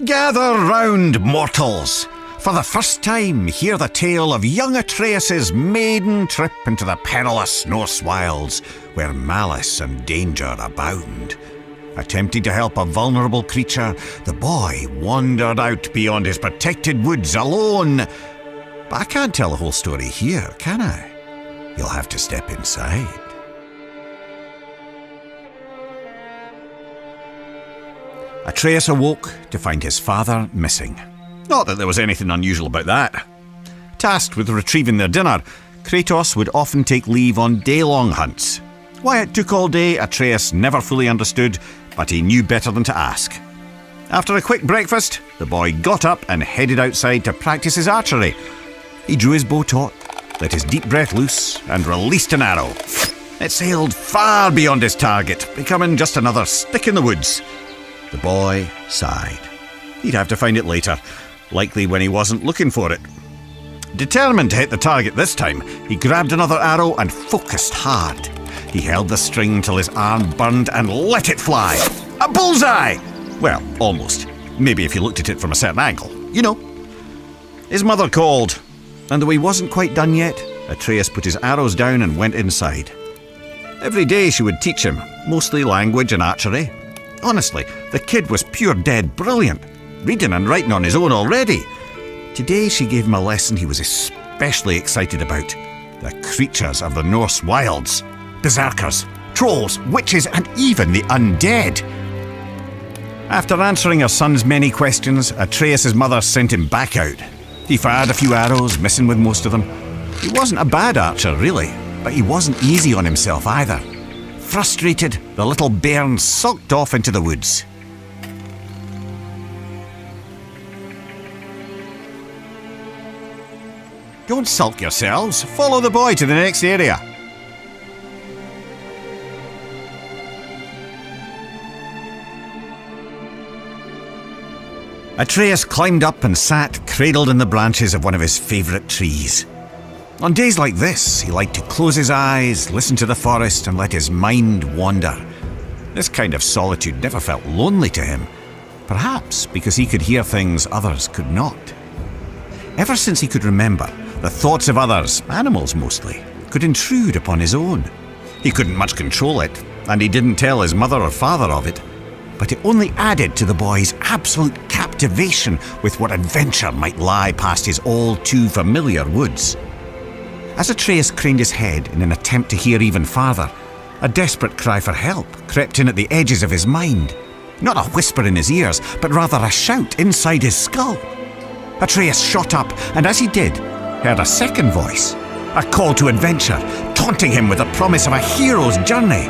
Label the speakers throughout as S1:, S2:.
S1: Gather round, mortals! For the first time, hear the tale of young Atreus' maiden trip into the perilous Norse wilds, where malice and danger abound. Attempting to help a vulnerable creature, the boy wandered out beyond his protected woods alone. But I can't tell the whole story here, can I? You'll have to step inside. Atreus awoke to find his father missing. Not that there was anything unusual about that. Tasked with retrieving their dinner, Kratos would often take leave on day-long hunts. Why it took all day, Atreus never fully understood, but he knew better than to ask. After a quick breakfast, the boy got up and headed outside to practice his archery. He drew his bow taut, let his deep breath loose, and released an arrow. It sailed far beyond his target, becoming just another stick in the woods. The boy sighed. He'd have to find it later, likely when he wasn't looking for it. Determined to hit the target this time, he grabbed another arrow and focused hard. He held the string till his arm burned and let it fly. A bullseye! Well, almost. Maybe if you looked at it from a certain angle. You know. His mother called, and though he wasn't quite done yet, Atreus put his arrows down and went inside. Every day she would teach him, mostly language and archery. Honestly, the kid was pure dead brilliant, reading and writing on his own already. Today she gave him a lesson he was especially excited about. The creatures of the Norse wilds. Berserkers, trolls, witches, and even the undead. After answering her son's many questions, Atreus' mother sent him back out. He fired a few arrows, missing with most of them. He wasn't a bad archer, really, but he wasn't easy on himself either. Frustrated, the little bairn sulked off into the woods. Don't sulk yourselves. Follow the boy to the next area. Atreus climbed up and sat cradled in the branches of one of his favourite trees. On days like this, he liked to close his eyes, listen to the forest, and let his mind wander. This kind of solitude never felt lonely to him, perhaps because he could hear things others could not. Ever since he could remember, the thoughts of others, animals mostly, could intrude upon his own. He couldn't much control it, and he didn't tell his mother or father of it, but it only added to the boy's absolute captivation with what adventure might lie past his all too familiar woods. As Atreus craned his head in an attempt to hear even farther, a desperate cry for help crept in at the edges of his mind. Not a whisper in his ears, but rather a shout inside his skull. Atreus shot up, and as he did, heard a second voice, a call to adventure, taunting him with the promise of a hero's journey.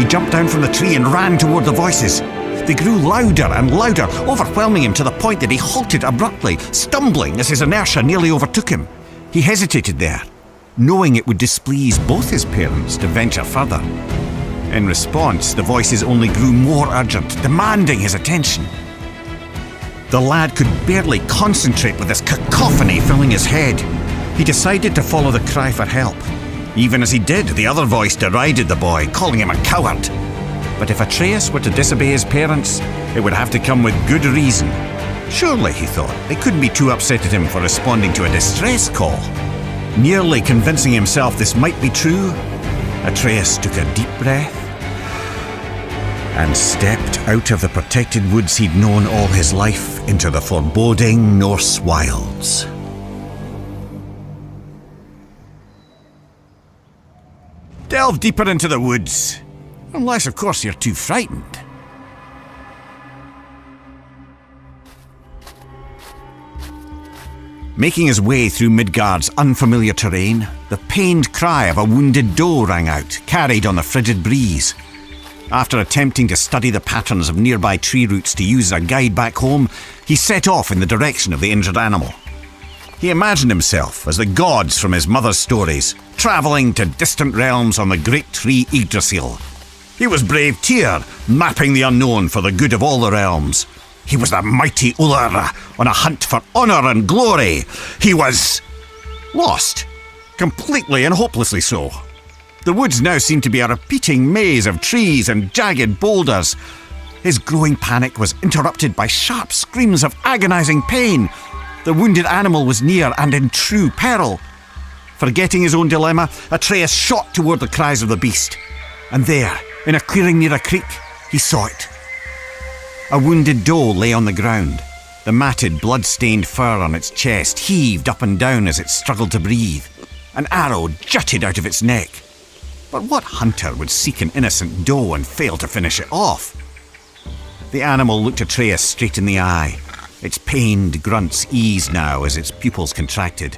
S1: He jumped down from the tree and ran toward the voices. They grew louder and louder, overwhelming him to the point that he halted abruptly, stumbling as his inertia nearly overtook him. He hesitated there, knowing it would displease both his parents to venture further. In response, the voices only grew more urgent, demanding his attention. The lad could barely concentrate with this cacophony filling his head. He decided to follow the cry for help. Even as he did, the other voice derided the boy, calling him a coward. But if Atreus were to disobey his parents, it would have to come with good reason. Surely, he thought, they couldn't be too upset at him for responding to a distress call. Nearly convincing himself this might be true, Atreus took a deep breath and stepped out of the protected woods he'd known all his life into the foreboding Norse wilds. Delve deeper into the woods, unless, of course, you're too frightened. Making his way through Midgard's unfamiliar terrain, the pained cry of a wounded doe rang out, carried on the frigid breeze. After attempting to study the patterns of nearby tree roots to use as a guide back home, he set off in the direction of the injured animal. He imagined himself as the gods from his mother's stories, travelling to distant realms on the great tree Yggdrasil. He was brave Tyr, mapping the unknown for the good of all the realms. He was the mighty Ullr, on a hunt for honour and glory. He was lost, completely and hopelessly so. The woods now seemed to be a repeating maze of trees and jagged boulders. His growing panic was interrupted by sharp screams of agonizing pain. The wounded animal was near and in true peril. Forgetting his own dilemma, Atreus shot toward the cries of the beast. And there, in a clearing near a creek, he saw it. A wounded doe lay on the ground. The matted, blood-stained fur on its chest heaved up and down as it struggled to breathe. An arrow jutted out of its neck. But what hunter would seek an innocent doe and fail to finish it off? The animal looked Atreus straight in the eye. Its pained grunts eased now as its pupils contracted.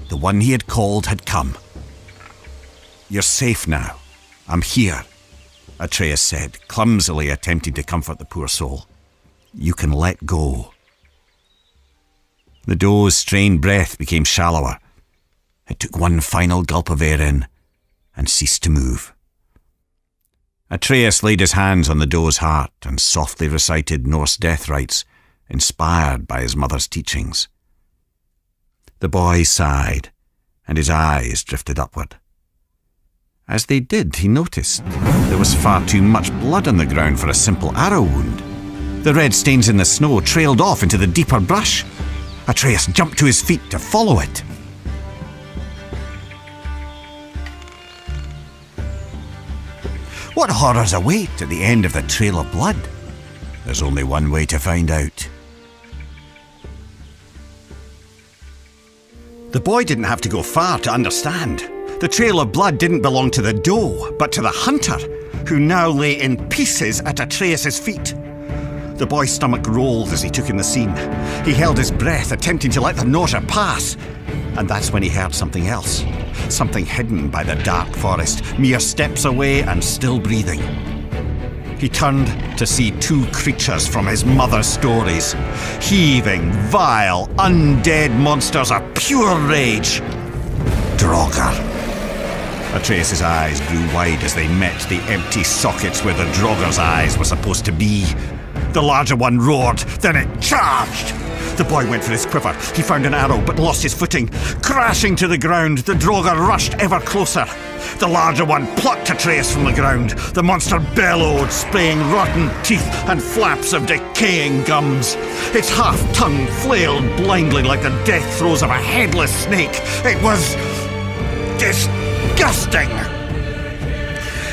S1: The one he had called had come. "You're safe now. I'm here," Atreus said, clumsily attempting to comfort the poor soul. "You can let go." The doe's strained breath became shallower. It took one final gulp of air in and ceased to move. Atreus laid his hands on the doe's heart and softly recited Norse death rites, inspired by his mother's teachings. The boy sighed, and his eyes drifted upward. As they did, he noticed there was far too much blood on the ground for a simple arrow wound. The red stains in the snow trailed off into the deeper brush. Atreus jumped to his feet to follow it. What horrors await at the end of the trail of blood? There's only one way to find out. The boy didn't have to go far to understand. The trail of blood didn't belong to the doe, but to the hunter, who now lay in pieces at Atreus' feet. The boy's stomach rolled as he took in the scene. He held his breath, attempting to let the nausea pass. And that's when he heard something else. Something hidden by the dark forest, mere steps away and still breathing. He turned to see two creatures from his mother's stories. Heaving, vile, undead monsters of pure rage. Draugr. Atreus' eyes grew wide as they met the empty sockets where the Draugr's eyes were supposed to be. The larger one roared, then it charged. The boy went for his quiver. He found an arrow, but lost his footing. Crashing to the ground, the Draugr rushed ever closer. The larger one plucked Atreus from the ground. The monster bellowed, spraying rotten teeth and flaps of decaying gums. Its half-tongue flailed blindly like the death throes of a headless snake. It was disgusting.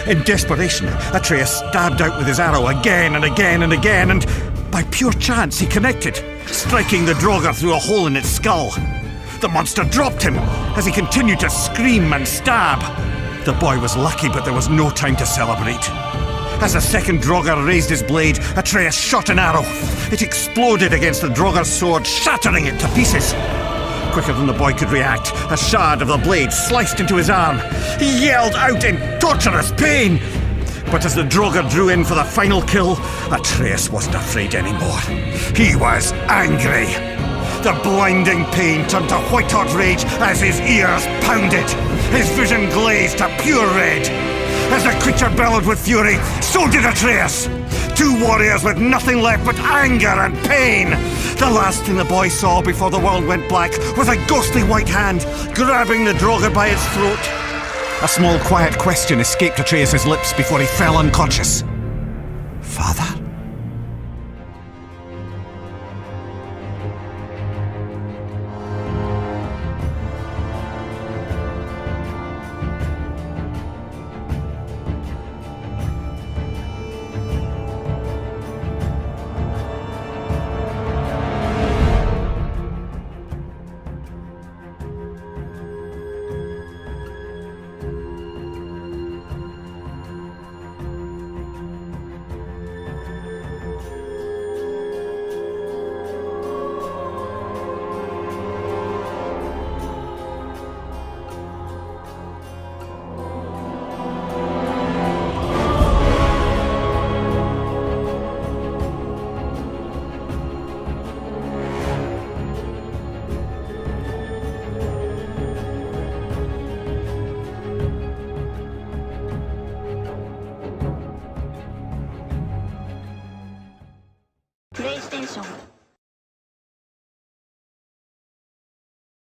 S1: In desperation, Atreus stabbed out with his arrow again and again and again, and by pure chance he connected, striking the Draugr through a hole in its skull. The monster dropped him as he continued to scream and stab. The boy was lucky, but there was no time to celebrate. As the second Draugr raised his blade, Atreus shot an arrow. It exploded against the Draugr's sword, shattering it to pieces. Quicker than the boy could react, a shard of the blade sliced into his arm. He yelled out in torturous pain. But as the Draugr drew in for the final kill, Atreus wasn't afraid anymore. He was angry. The blinding pain turned to white-hot rage as his ears pounded. His vision glazed to pure red. As the creature bellowed with fury, so did Atreus. Two warriors with nothing left but anger and pain. The last thing the boy saw before the world went black was a ghostly white hand grabbing the Draugr by its throat. A small quiet question escaped Atreus' lips before he fell unconscious. "Father?"